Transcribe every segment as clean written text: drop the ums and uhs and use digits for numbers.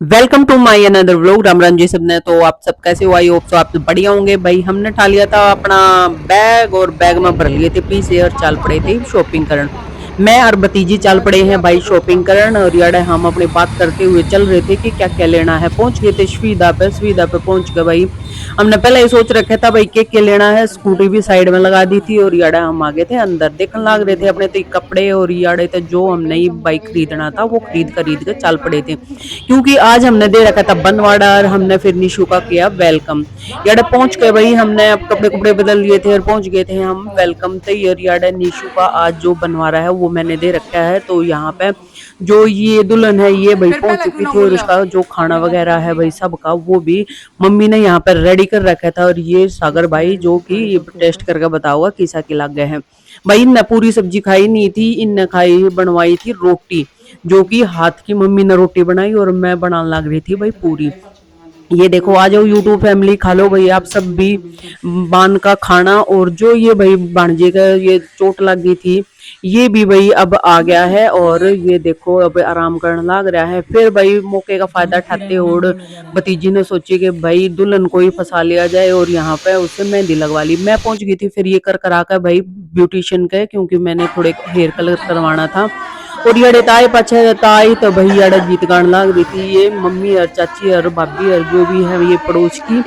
Welcome to my another vlog. Ram Ram ji सबने। तो आप सब कैसे हो? आई होप तो आप बढ़िया होंगे। भाई हमने ठा लिया था अपना बैग और बैग में भर लिए थे पीसे और चल पड़े थे शॉपिंग करन। मैं और भतीजी चल पड़े हैं भाई शॉपिंग करन। और यार हम अपनी बात करते हुए चल रहे थे कि क्या क्या लेना है। पहुंच गए थे स्वीदा पे पहुंच गए भाई। हमने पहले ही सोच रखा था भाई क्या लेना है। स्कूटी भी साइड में लगा दी थी और यार हम आगे थे अंदर देखने लग रहे थे अपने तो कपड़े। और यार थे जो हमने बाइक खरीदना था वो खरीद के चल पड़े थे, क्योंकि आज हमने दे रखा था बनवाड़ा और हमने फिर निशु का किया वेलकम। यार पहुंच गए भाई, हमने अब कपड़े कपड़े बदल लिए थे और पहुंच गए थे हम वेलकम तैयार। यार निशु का आज जो बनवाड़ा है वो मैंने दे रखा है। तो यहाँ पे जो ये दुल्हन है ये भाई पहुंच चुकी थी और उसका जो खाना वगैरह है भाई सबका वो भी मम्मी ने यहाँ पर रेडी कर रखा था। और ये सागर भाई जो कि टेस्ट करके बताओगा किसा की लग गए हैं। भाई इनने पूरी सब्जी खाई नहीं थी, इनने खाई बनवाई थी रोटी, जो कि हाथ की मम्मी ने रोटी बनाई और मैं बनाने लग रही थी भाई पूरी। ये देखो आ जाओ यूट्यूब फैमिली, खा लो भाई आप सब भी बान का खाना। और जो ये भाई भांजे का ये चोट लग गई थी ये भी भाई अब आ गया है और ये देखो अब आराम करने लग रहा है। फिर भाई मौके का फायदा उठाते और भतीजी ने सोची कि भाई दुल्हन को ही फंसा लिया जाए और यहाँ पे उससे मेहंदी लगवा ली। मैं पहुंच गई थी फिर ये कर करा कर भाई ब्यूटिशियन के, क्योंकि मैंने थोड़े हेयर कलर करवाना था। और ये ताए पाछे ताई तो भैया गीत गाने लग रही थी। ये मम्मी और चाची और भाभी और जो भी है ये पड़ोस की।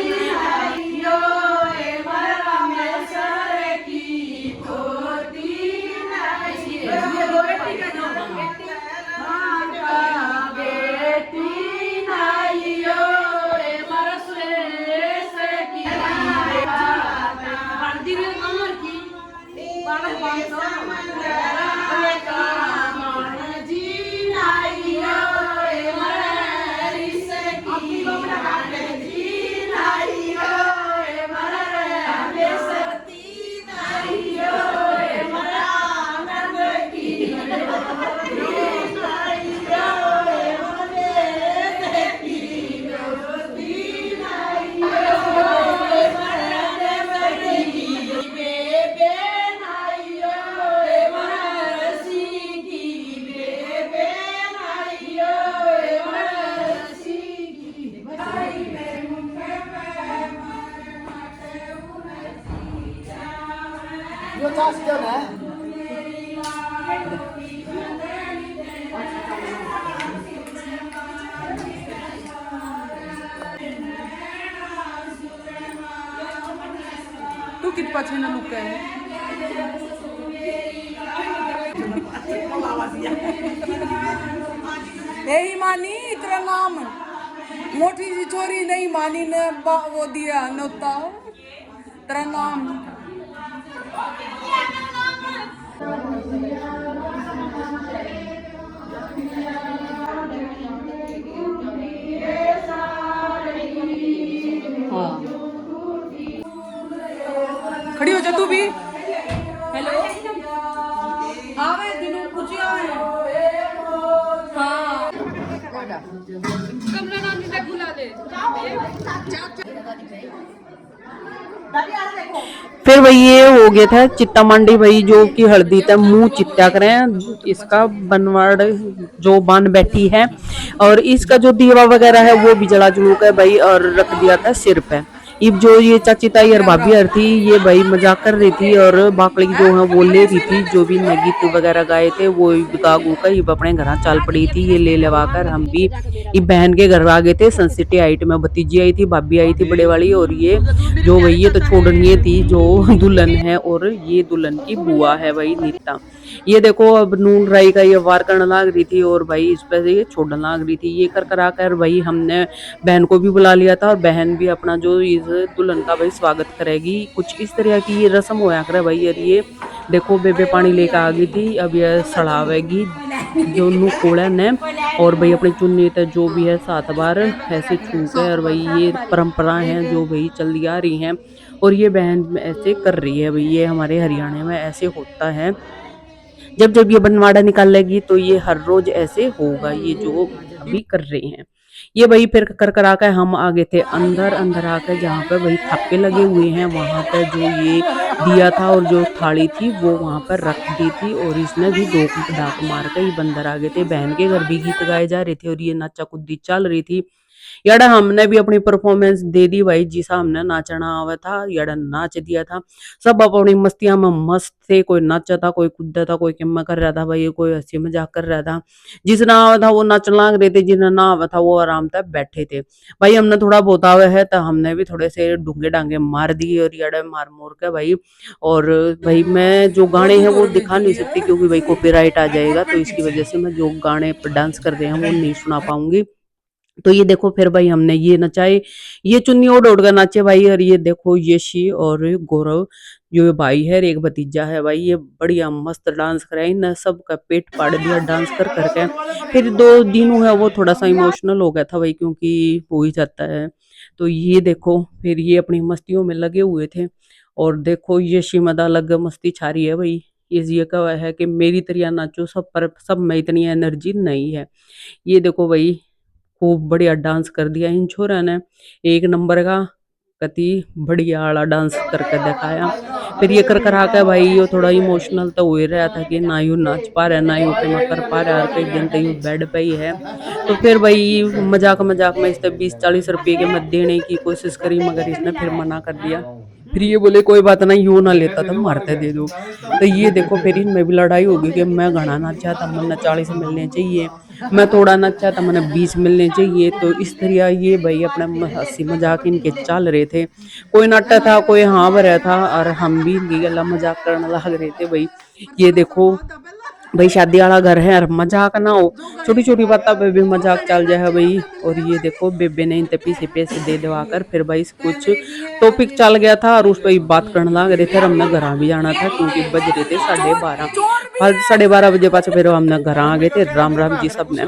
Yo charge done है। तू कित पाछे ना लुक है। यही मानी तेरा नाम मोटी सी छोरी नहीं मानी ने वो दिया नोता तेरा नाम। खड़ी हो जा तू भी। हेलो आवे दिनों कुछ आवे। हाँ कमला नानी तक बुला ले। फिर भाई ये हो गया था चित्ता मांडी भाई, जो कि हल्दी तक मुंह चित्ता करें इसका बनवाड़ जो बान बैठी है। और इसका जो दीवा वगैरह है वो भी जला जुलू है भाई और रख दिया था सिर पे। इब जो ये चाची ताई और भाभी हर थी ये भाई मजाक कर रही थी और बाकड़ी जो है वो ले रही थी, जो भी नए गीत वगैरह गाए थे वो गा गू कर इब अपने घर चल पड़ी थी। ये ले लेवा कर हम भी इब बहन के घर आ गए थे। सनसिटी हाइट में भतीजी आई थी, भाभी आई थी बड़े वाली। और ये जो भाई ये तो छोड़नी थी जो दुल्हन है और ये दुल्हन की बुआ है भाई नीता। ये देखो अब नून राई का ये वार करने लग रही थी और भाई इस पे से ये छोड़ने लग रही थी। ये कर करा कर भाई हमने बहन को भी बुला लिया था और बहन भी अपना जो इस दुल्हन का भाई स्वागत करेगी। कुछ इस तरह की ये रस्म होया करे भाई। और ये देखो बेबे पानी लेकर आ गई थी, अब ये सड़ावेगी जो नू कोड़ा ने। और भाई अपनी चुन्नी तो जो भी है 7 बार ऐसे छू के। और भाई ये परंपरा है जो भाई चली आ रही हैं और ये बहन ऐसे कर रही है भाई। ये हमारे हरियाणा में ऐसे होता है, जब जब ये बनवाड़ा निकाल लेगी तो ये हर रोज ऐसे होगा ये जो अभी कर रहे हैं। ये भाई फिर कर कर आकर हम आ गए थे अंदर। अंदर आकर जहाँ पे भाई थप्पे लगे हुए हैं वहां पे जो ये दिया था और जो थाली थी वो वहाँ पर रख दी थी और इसने भी 2 डाक मार के ये बंदर आ गए थे। बहन के घर भी गीत गाए जा रहे थे और ये नाचा कूदी चल रही थी। यार हमने भी अपनी परफॉर्मेंस दे दी भाई, जिसा हमने नाचना आवा था यार नाच दिया था। सब अपनी मस्तियां में मस्त थे, कोई नाचा था, कोई कूदा था, कोई किम्मा कर रहा था भाई, कोई हंसी मजाक कर रहा था। जिसना आवा था वो नाचने लग रहे थे, जिन्हें ना आवा था वो आराम से बैठे थे। भाई हमने थोड़ा बहुत आवा है तो हमने भी थोड़े से डूंगे डांगे मार दिए और यार मार मोर के भाई। और भाई मैं जो गाने हैं वो दिखा नहीं सकती क्योंकि भाई कॉपीराइट आ जाएगा, तो इसकी वजह से मैं जो गाने पर डांस कर रहे हैं वो नहीं सुना पाऊंगी। तो ये देखो फिर भाई हमने ये नचाए, ये चुन्नी ओढ़ ओढ़ कर नाचे भाई। और ये देखो यशी और गौरव जो ये भाई है और एक भतीजा है भाई, ये बढ़िया मस्त डांस कराए, इन सबका पेट फाड़ दिया डांस कर करके। फिर 2 दिन हुआ वो थोड़ा सा इमोशनल हो गया था भाई, क्योंकि हो ही जाता है। तो ये देखो फिर ये अपनी मस्तियों में लगे हुए थे। और देखो ये शिमदा अलग मस्ती छा रही है भाई। ये कहा है कि मेरी तरह नाचो सब, पर सब में इतनी एनर्जी नहीं है। ये देखो भाई खूब बढ़िया डांस कर दिया इन छोरा ने, एक नंबर का कति बढ़िया वाला डांस करके दिखाया। फिर ये कर कर आके भाई ये थोड़ा इमोशनल तो हो ही रहा था कि ना यू नाच पा रहा है ना यू पे कर पा रहा है, और कई दिन तो यू बेड पे ही है। तो फिर भाई मजाक मजाक में इसने 20-40 रुपए के मत देने की कोशिश करी, मगर इसने फिर मना कर दिया। फिर ये बोले कोई बात नहीं, यूं ना लेता तो मारते दे दो। तो ये देखो फिर इनमें भी लड़ाई होगी कि मैं घना नाचा था, मैंने 40 मिलने चाहिए, मैं थोड़ा नाचा था, मैंने 20 मिलने चाहिए। तो इस तरह ये भाई अपना हंसी मजाक इनके चल रहे थे। कोई नट्टा था कोई हाँ भरा था, और हम भी इनकी गला मजाक करने लग रहे थे भाई। ये देखो भाई शादी वाला घर है और मजाक ना हो, छोटी छोटी बातों पे भी मजाक चल जाए भाई। और ये देखो बेबे ने इन पीछे पैसे दे दवा कर फिर भाई कुछ टॉपिक चल गया था और उस पर बात करने लग रहे थे। हमने घर भी जाना था क्योंकि बज रहे थे 12:30। चोर भी आज है। 12:30 बजे पास फिर हमने घर आ गए थे। राम राम जी सबने।